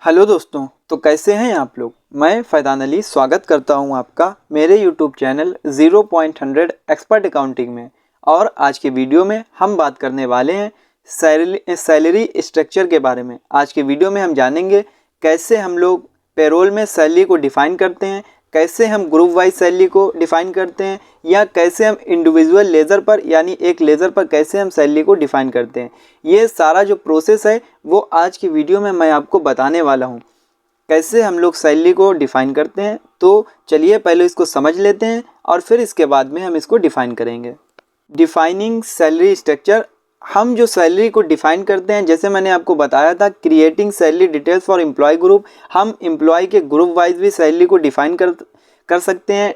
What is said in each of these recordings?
Hello दोस्तों, तो कैसे हैं आप लोग। मैं फैदान अली स्वागत करता हूं आपका मेरे यूट्यूब चैनल 0.100 एक्सपर्ट अकाउंटिंग में। और आज के वीडियो में हम बात करने वाले हैं सैलरी स्ट्रक्चर के बारे में। आज के वीडियो में हम जानेंगे कैसे हम लोग पेरोल में सैलरी को डिफ़ाइन करते हैं, कैसे हम ग्रुप वाइज सैलरी को डिफ़ाइन करते हैं, या कैसे हम इंडिविजुअल लेज़र पर यानी एक लेज़र पर कैसे हम सैलरी को डिफ़ाइन करते हैं। ये सारा जो प्रोसेस है वो आज की वीडियो में मैं आपको बताने वाला हूँ, कैसे हम लोग सैलरी को डिफ़ाइन करते हैं। तो चलिए पहले इसको समझ लेते हैं और फिर इसके बाद में हम इसको डिफ़ाइन करेंगे। डिफ़ाइनिंग सैलरी स्ट्रक्चर, हम जो सैलरी को डिफ़ाइन करते हैं, जैसे मैंने आपको बताया था creating salary details for employee group, हम एम्प्लॉय के ग्रुप वाइज भी सैलरी को डिफ़ाइन कर सकते हैं।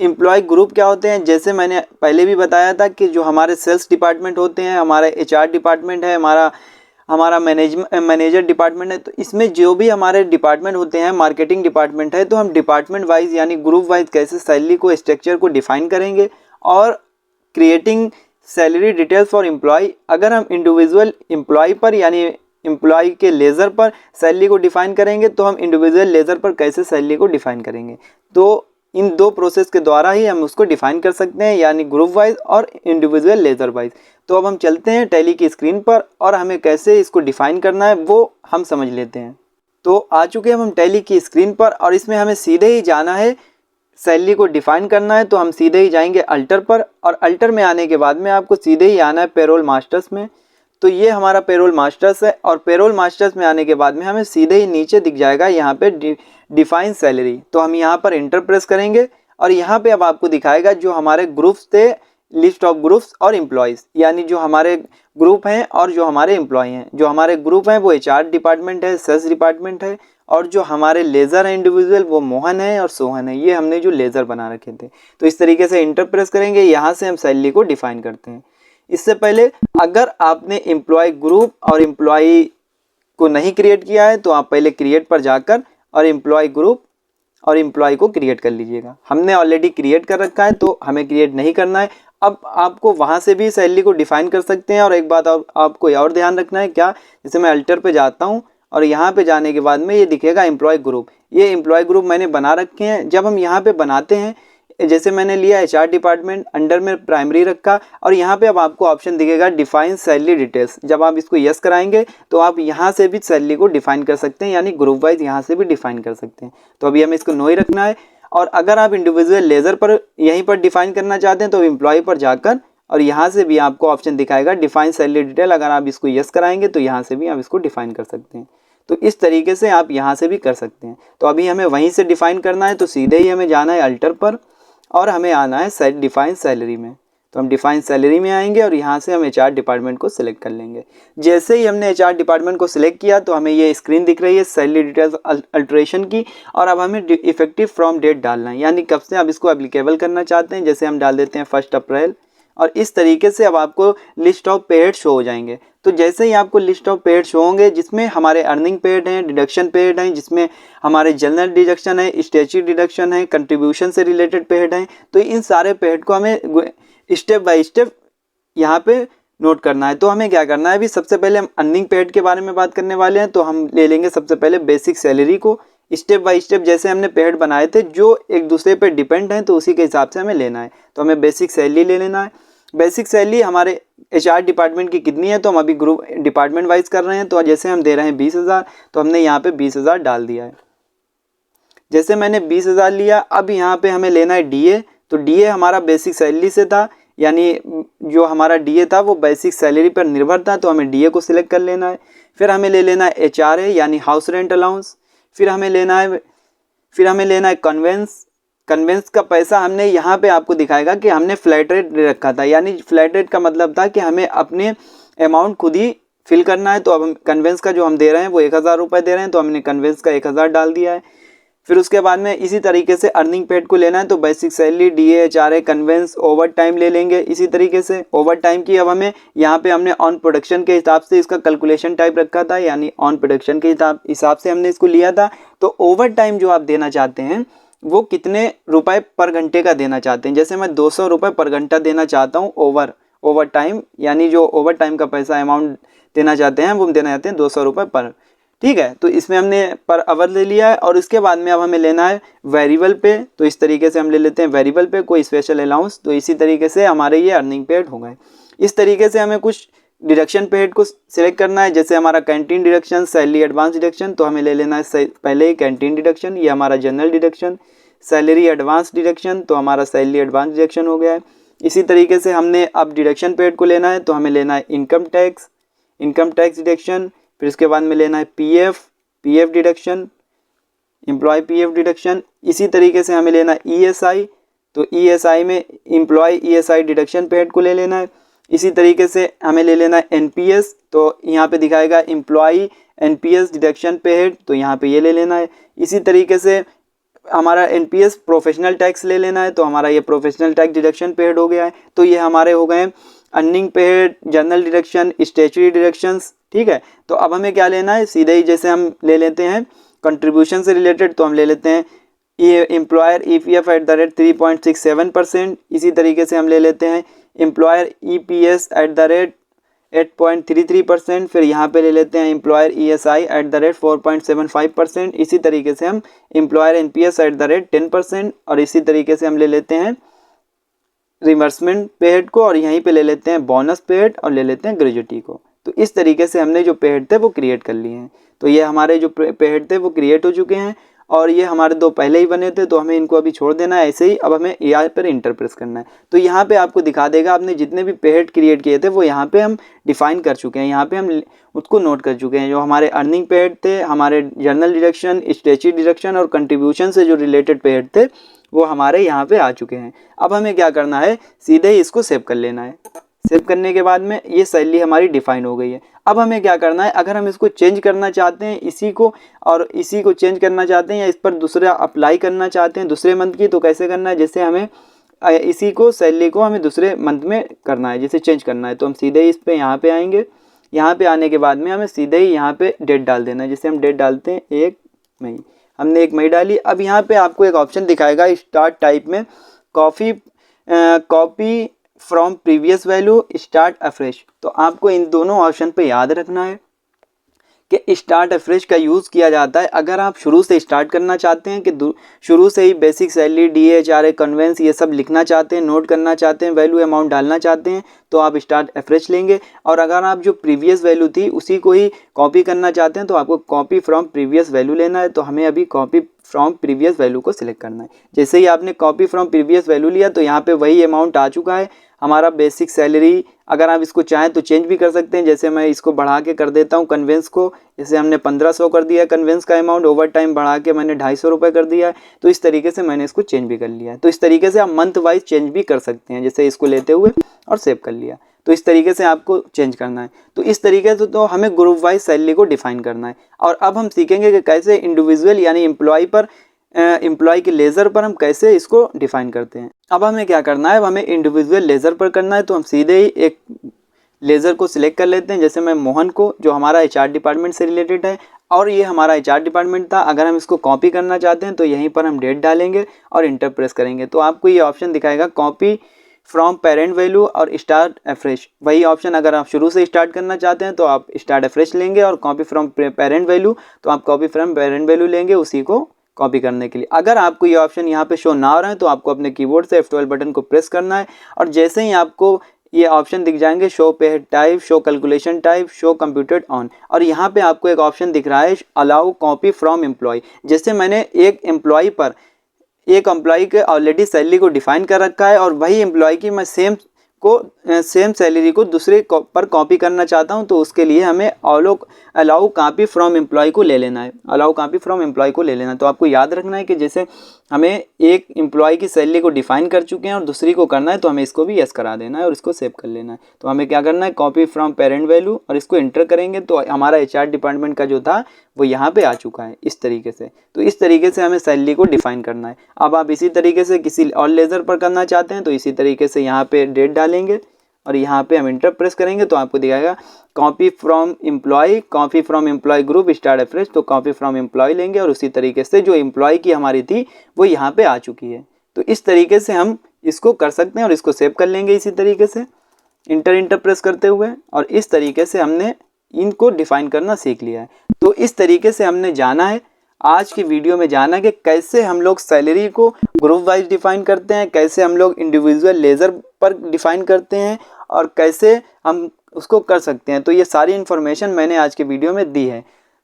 एम्प्लॉय ग्रुप क्या होते हैं, जैसे मैंने पहले भी बताया था कि जो हमारे सेल्स डिपार्टमेंट होते हैं, हमारा एचआर डिपार्टमेंट है, हमारा मैनेजर डिपार्टमेंट है, तो इसमें जो भी हमारे डिपार्टमेंट होते हैं, मार्केटिंग डिपार्टमेंट है, तो हम डिपार्टमेंट वाइज यानी ग्रुप वाइज कैसे सैलरी को स्ट्रक्चर को डिफ़ाइन करेंगे। और creating salary details for employee, अगर हम इंडिविजुअल एम्प्लॉय पर यानी एम्प्लॉय के लेज़र पर सैलरी को डिफ़ाइन करेंगे तो हम इंडिविजुअल लेज़र पर कैसे सैलरी को डिफ़ाइन करेंगे। तो इन दो प्रोसेस के द्वारा ही हम उसको डिफ़ाइन कर सकते हैं, यानी ग्रुप वाइज और इंडिविजुअल लेज़र वाइज। तो अब हम चलते हैं टैली की स्क्रीन पर और हमें कैसे इसको डिफ़ाइन करना है वो हम समझ लेते हैं। तो आ चुके हैं हम टैली की स्क्रीन पर और इसमें हमें सीधे ही जाना है, सैलरी को डिफ़ाइन करना है। तो हम सीधे ही जाएंगे अल्टर पर, और अल्टर में आने के बाद में आपको सीधे ही आना है पेरोल मास्टर्स में। तो ये हमारा पेरोल मास्टर्स है, और पेरोल मास्टर्स में आने के बाद में हमें सीधे ही नीचे दिख जाएगा यहाँ पे डिफाइन सैलरी। तो हम यहाँ पर इंटर प्रेस करेंगे और यहाँ पे अब आपको दिखाएगा जो हमारे ग्रुप्स थे, लिस्ट ऑफ ग्रुप्स और एम्प्लॉयज़, यानी जो हमारे ग्रुप हैं और जो हमारे एम्प्लॉय हैं। जो हमारे ग्रुप हैं वो एचआर डिपार्टमेंट है, सेल्स डिपार्टमेंट है, और जो हमारे लेज़र हैं इंडिविजुअल वो मोहन है और सोहन है। ये हमने जो लेज़र बना रखे थे। तो इस तरीके से इंटर प्रेस करेंगे, यहाँ से हम सैलरी को डिफ़ाइन करते हैं। इससे पहले अगर आपने एम्प्लॉय ग्रुप और एम्प्लॉय को नहीं क्रिएट किया है तो आप पहले क्रिएट पर जाकर और एम्प्लॉय ग्रुप और एम्प्लॉय को क्रिएट कर लीजिएगा। हमने ऑलरेडी क्रिएट कर रखा है तो हमें क्रिएट नहीं करना है। अब आपको वहाँ से भी सैलरी को डिफ़ाइन कर सकते हैं। और एक बात आपको और ध्यान रखना है, क्या, जैसे मैं अल्टर पे जाता हूँ और यहाँ पे जाने के बाद में ये दिखेगा एम्प्लॉय ग्रुप। ये एम्प्लॉय ग्रुप मैंने बना रखे हैं। जब हम यहाँ पे बनाते हैं, जैसे मैंने लिया एचआर डिपार्टमेंट, अंडर में प्राइमरी रखा, और यहाँ पे अब आपको ऑप्शन दिखेगा डिफाइन सैलरी डिटेल्स। जब आप इसको यस कराएंगे तो आप यहाँ से भी सैलरी को डिफाइन कर सकते हैं, यानी ग्रुप वाइज यहाँ से भी डिफाइन कर सकते हैं। तो अभी हमें इसको नो ही रखना है। और अगर आप इंडिविजुअल लेज़र पर यहीं पर डिफाइन करना चाहते हैं तो एम्प्लॉय पर जाकर और यहाँ से भी आपको ऑप्शन दिखाएगा डिफाइन सैलरी डिटेल। अगर आप इसको यस कराएंगे तो यहाँ से भी आप इसको डिफाइन कर सकते हैं। तो इस तरीके से आप यहाँ से भी कर सकते हैं। तो अभी हमें वहीं से डिफाइन करना है, तो सीधे ही हमें जाना है अल्टर पर और हमें आना है डिफाइन सैलरी में। तो हम डिफाइन सैलरी में आएंगे और यहाँ से हम एचआर डिपार्टमेंट को सिलेक्ट कर लेंगे। जैसे ही हमने एचआर डिपार्टमेंट को सिलेक्ट किया तो हमें ये स्क्रीन दिख रही है सैलरी डिटेल्स अल्ट्रेशन की। और अब हमें इफेक्टिव फ्रॉम डेट डालना है, यानी कब से आप इसको एप्लीकेबल करना चाहते हैं। जैसे हम डाल देते हैं 1 अप्रैल, और इस तरीके से अब आपको लिस्ट ऑफ पेड शो हो जाएंगे। तो जैसे ही आपको लिस्ट ऑफ पेड शो होंगे जिसमें हमारे अर्निंग पेड हैं, डिडक्शन पेड हैं, जिसमें हमारे जनरल डिडक्शन है, स्टैच्यूटरी डिडक्शन है, कंट्रीब्यूशन से रिलेटेड पेड हैं, तो इन सारे पेड को हमें स्टेप बाय स्टेप यहाँ पे नोट करना है। तो हमें क्या करना है, अभी सबसे पहले हम अर्निंग पेड के बारे में बात करने वाले हैं। तो हम ले लेंगे सबसे पहले बेसिक सैलरी को। स्टेप बाय स्टेप जैसे हमने पेड बनाए थे जो एक दूसरे पे डिपेंड हैं, तो उसी के हिसाब से हमें लेना है। तो हमें बेसिक सैलरी ले लेना है। बेसिक सैलरी हमारे एचआर डिपार्टमेंट की कितनी है, तो हम अभी ग्रुप डिपार्टमेंट वाइज कर रहे हैं। तो जैसे हम दे रहे हैं 20,000, तो हमने यहाँ पे 20,000 डाल दिया है। जैसे मैंने 20,000 लिया, अब यहाँ पे हमें लेना है डीए। तो डीए हमारा बेसिक सैलरी से था, यानी जो हमारा डीए था वो बेसिक सैलरी पर निर्भर था, तो हमें डीए को सिलेक्ट कर लेना है। फिर हमें ले लेना है एचआरए यानी हाउस रेंट अलाउंस। फिर हमें लेना है कन्वेंस का पैसा हमने यहाँ पे आपको दिखाएगा कि हमने फ्लैट रेट रखा था, यानी फ्लैट रेट का मतलब था कि हमें अपने अमाउंट खुद ही फिल करना है। तो अब हम कन्वेंस का जो हम दे रहे हैं वो 1,000 रुपये दे रहे हैं, तो हमने कन्वेंस का 1,000 डाल दिया है। फिर उसके बाद में इसी तरीके से अर्निंग पेड को लेना है। तो basic salary, DA, HRA, conveyance, overtime ले लेंगे। इसी तरीके से ओवर टाइम की अब हमें यहाँ पे हमने ऑन प्रोडक्शन के हिसाब से इसका कैलकुलेशन टाइप रखा था, यानी ऑन प्रोडक्शन के हिसाब से हमने इसको लिया था। तो ओवर टाइम जो आप देना चाहते हैं वो कितने रुपए पर घंटे का देना चाहते हैं। जैसे मैं 200 रुपये पर घंटा देना चाहता हूँ ओवर टाइम, यानी जो ओवर टाइम का पैसा अमाउंट देना चाहते हैं वो हम देना चाहते हैं 200 रुपये पर। ठीक है। तो इसमें हमने पर आवर ले लिया है और इसके बाद में अब हमें लेना है वेरिएबल पे। तो इस तरीके से हम ले लेते हैं वेरिएबल पे कोई स्पेशल अलाउंस। तो इसी तरीके से हमारे ये अर्निंग पे हेड हो गए। इस तरीके से हमें कुछ डिडक्शन पे हेड को सिलेक्ट करना है, जैसे हमारा canteen deduction, salary advance deduction. तो हमें ले लेना है पहले ही कैंटीन डिडक्शन, ये हमारा general deduction. Salary advance deduction, तो हमारा सैलरी एडवांस डिडक्शन हो गया है। इसी तरीके से हमने अब डिडक्शन पे हेड को लेना है, तो हमें लेना है इनकम टैक्स डिडक्शन। फिर इसके बाद में लेना है PF deduction, employee PF deduction. इसी तरीके से हमें लेना है ईएसआई, तो ईएसआई में एम्प्लॉय ईएसआई डिडक्शन पे हेड को ले लेना है। इसी तरीके से हमें ले लेना है एनपीएस, तो यहाँ पे दिखाएगा एम्प्लॉय एनपीएस डिडक्शन पे हेड, तो यहाँ पे ये ले लेना है। इसी तरीके से हमारा एनपीएस प्रोफेशनल टैक्स ले लेना है, तो हमारा ये प्रोफेशनल टैक्स डिडक्शन पे हेड हो गया है। तो ये हमारे हो गए अर्निंग पे head, general deduction, statutory deductions. ठीक है। तो अब हमें क्या लेना है, सीधे ही जैसे हम ले लेते हैं कंट्रीब्यूशन से रिलेटेड, तो हम ले लेते हैं ये employer EPF at the rate 3.67%। इसी तरीके से हम ले लेते हैं employer EPS at the rate 8.33%। फिर यहाँ पे ले लेते हैं employer ESI at the rate 4.75%। इसी तरीके से हम employer NPS at the rate 10%। और इसी तरीके से हम ले लेते हैं रिमर्समेंट पे हेड को, और यहीं पे ले लेते हैं बोनस पे हेड और ले लेते हैं ग्रेजुटी को। तो इस तरीके से हमने जो पे हेड थे वो क्रिएट कर लिए हैं। तो ये हमारे जो पे हेड थे वो क्रिएट हो चुके हैं और ये हमारे दो पहले ही बने थे, तो हमें इनको अभी छोड़ देना है ऐसे ही। अब हमें यहाँ पर इंटर प्रेस करना है, तो यहाँ पे आपको दिखा देगा आपने जितने भी पे हेड क्रिएट किए थे वो यहाँ पे हम डिफाइन कर चुके हैं, यहाँ पे हम उसको नोट कर चुके हैं। जो हमारे अर्निंग पे हेड थे, हमारे जनरल डिडक्शन, स्टैट्यूटरी डिडक्शन और कंट्रीब्यूशन से जो रिलेटेड पे हेड थे वो हमारे यहाँ पे आ चुके हैं। अब हमें क्या करना है, सीधे ही इसको सेव कर लेना है। सेव करने के बाद में ये सैलरी हमारी डिफाइन हो गई है। अब हमें क्या करना है, अगर हम इसको चेंज करना चाहते हैं इसी को और इसी को चेंज करना चाहते हैं या इस पर दूसरा अप्लाई करना चाहते हैं दूसरे मंथ की, तो कैसे करना है, जैसे हमें इसी को सैलरी को हमें दूसरे मंथ में करना है, जैसे चेंज करना है, तो हम सीधे ही इस पर यहाँ पे आएंगे। यहाँ पे आने के बाद में हमें सीधे ही यहाँ पे डेट डाल देना है। जैसे हम डेट डालते हैं 1 मई, हमने 1 मई डाली। अब यहाँ पे आपको एक ऑप्शन दिखाएगा स्टार्ट टाइप में copy from previous value start afresh. तो आपको इन दोनों ऑप्शन पे याद रखना है कि स्टार्ट अफ्रेश का यूज़ किया जाता है अगर आप शुरू से स्टार्ट करना चाहते हैं, कि शुरू से ही बेसिक सैलरी, DHRA, कन्वेंस ये सब लिखना चाहते हैं, नोट करना चाहते हैं, वैल्यू अमाउंट डालना चाहते हैं, तो आप स्टार्ट अफ्रेश लेंगे। और अगर आप जो प्रीवियस वैल्यू थी उसी को ही कॉपी करना चाहते हैं तो आपको कॉपी फ्रॉम प्रीवियस वैल्यू लेना है। तो हमें अभी कॉपी फ्रॉम प्रीवियस वैल्यू को सिलेक्ट करना है। जैसे ही आपने कॉपी फ्रॉम प्रीवियस वैल्यू लिया तो यहाँ पे वही अमाउंट आ चुका है हमारा बेसिक सैलरी। अगर आप इसको चाहें तो चेंज भी कर सकते हैं, जैसे मैं इसको बढ़ा के कर देता हूँ कन्वेंस को, जैसे हमने 1500 कर दिया कन्वेंस का अमाउंट, ओवर टाइम बढ़ा के मैंने 250 रुपये कर दिया है। तो इस तरीके से मैंने इसको चेंज भी कर लिया है। तो इस तरीके से आप मंथ वाइज चेंज भी कर सकते हैं, जैसे इसको लेते हुए और सेव कर लिया। तो इस तरीके से आपको चेंज करना है। तो इस तरीके से तो हमें ग्रुप वाइज सैलरी को डिफाइन करना है। और अब हम सीखेंगे कि कैसे इंडिविजुअल यानी एम्प्लॉय के लेज़र पर हम कैसे इसको डिफाइन करते हैं। अब हमें क्या करना है, अब हमें इंडिविजुअल लेज़र पर करना है। तो हम सीधे ही एक लेज़र को सिलेक्ट कर लेते हैं, जैसे मैं मोहन को, जो हमारा HR डिपार्टमेंट से रिलेटेड है और ये हमारा HR डिपार्टमेंट था। अगर हम इसको कॉपी करना चाहते हैं तो यहीं पर हम डेट डालेंगे और इंटर प्रेस करेंगे, तो आपको ये ऑप्शन दिखाएगा कॉपी फ्रॉम पेरेंट वैल्यू और स्टार्ट अफ्रेश। वही ऑप्शन अगर आप शुरू से स्टार्ट करना चाहते हैं तो आप स्टार्ट अफ्रेश लेंगे, और कॉपी फ्रॉम पेरेंट वैल्यू तो आप कॉपी फ्रॉम पेरेंट वैल्यू लेंगे उसी को कॉपी करने के लिए। अगर आपको ये ऑप्शन यहाँ पे शो ना हो रहा है तो आपको अपने कीबोर्ड से F12 बटन को प्रेस करना है, और जैसे ही आपको ये ऑप्शन दिख जाएंगे शो पे head type, show calculation type, show computed on, और यहाँ पे आपको एक ऑप्शन दिख रहा है अलाउ कॉपी फ्रॉम एम्प्लॉय। जैसे मैंने एक एम्प्लॉय के ऑलरेडी सैलरी को डिफाइन कर रखा है और वही एम्प्लॉय की मैं सेम सैलरी को दूसरे पर कॉपी करना चाहता हूं, तो उसके लिए हमें अलाउ कॉपी फ्रॉम एम्प्लॉय को ले लेना है। तो आपको याद रखना है कि जैसे हमें एक एम्प्लॉय की सैलरी को डिफाइन कर चुके हैं और दूसरी को करना है, तो हमें इसको भी यस करा देना है और इसको सेव कर लेना है। तो हमें क्या करना है, कॉपी फ्रॉम पेरेंट वैल्यू, और इसको इंटर करेंगे तो हमारा HR डिपार्टमेंट का जो था वो यहाँ पे आ चुका है इस तरीके से। तो इस तरीके से हमें सैलरी को डिफाइन करना है। अब आप इसी तरीके से किसी और लेज़र पर करना चाहते हैं तो इसी तरीके से यहाँ पे डेट डालेंगे और यहाँ पे हम इंटर प्रेस करेंगे तो आपको दिखाएगा copy from employ group start afresh. तो कॉपी फ्रॉम एम्प्लॉय लेंगे और उसी तरीके से जो एम्प्लॉय की हमारी थी वो यहाँ पे आ चुकी है। तो इस तरीके से हम इसको कर सकते हैं और इसको सेव कर लेंगे इसी तरीके से इंटर प्रेस करते हुए। और इस तरीके से हमने इनको डिफ़ाइन करना सीख लिया है। तो इस तरीके से हमने जाना है, आज की वीडियो में जाना कि कैसे हम लोग सैलरी को ग्रुप वाइज डिफ़ाइन करते हैं, कैसे हम लोग इंडिविजुअल लेज़र पर डिफ़ाइन करते हैं और कैसे हम उसको कर सकते हैं। तो ये सारी इन्फॉर्मेशन मैंने आज के वीडियो में दी है।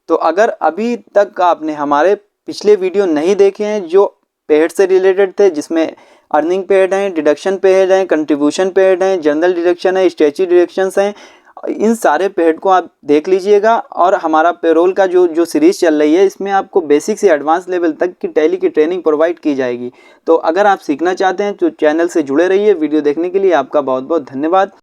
तो अगर अभी तक आपने हमारे पिछले वीडियो नहीं देखे हैं जो पेड से रिलेटेड थे, जिसमें अर्निंग पेड हैं, डिडक्शन पेड हैं, कंट्रीब्यूशन पेड हैं, जनरल डिडक्शन है, स्टैच्यूटरी डिडक्शंस हैं, इन सारे पेड को आप देख लीजिएगा। और हमारा पेरोल का जो सीरीज़ चल रही है, इसमें आपको बेसिक से एडवांस लेवल तक की टैली की ट्रेनिंग प्रोवाइड की जाएगी। तो अगर आप सीखना चाहते हैं तो चैनल से जुड़े रहिए। वीडियो देखने के लिए आपका बहुत बहुत धन्यवाद।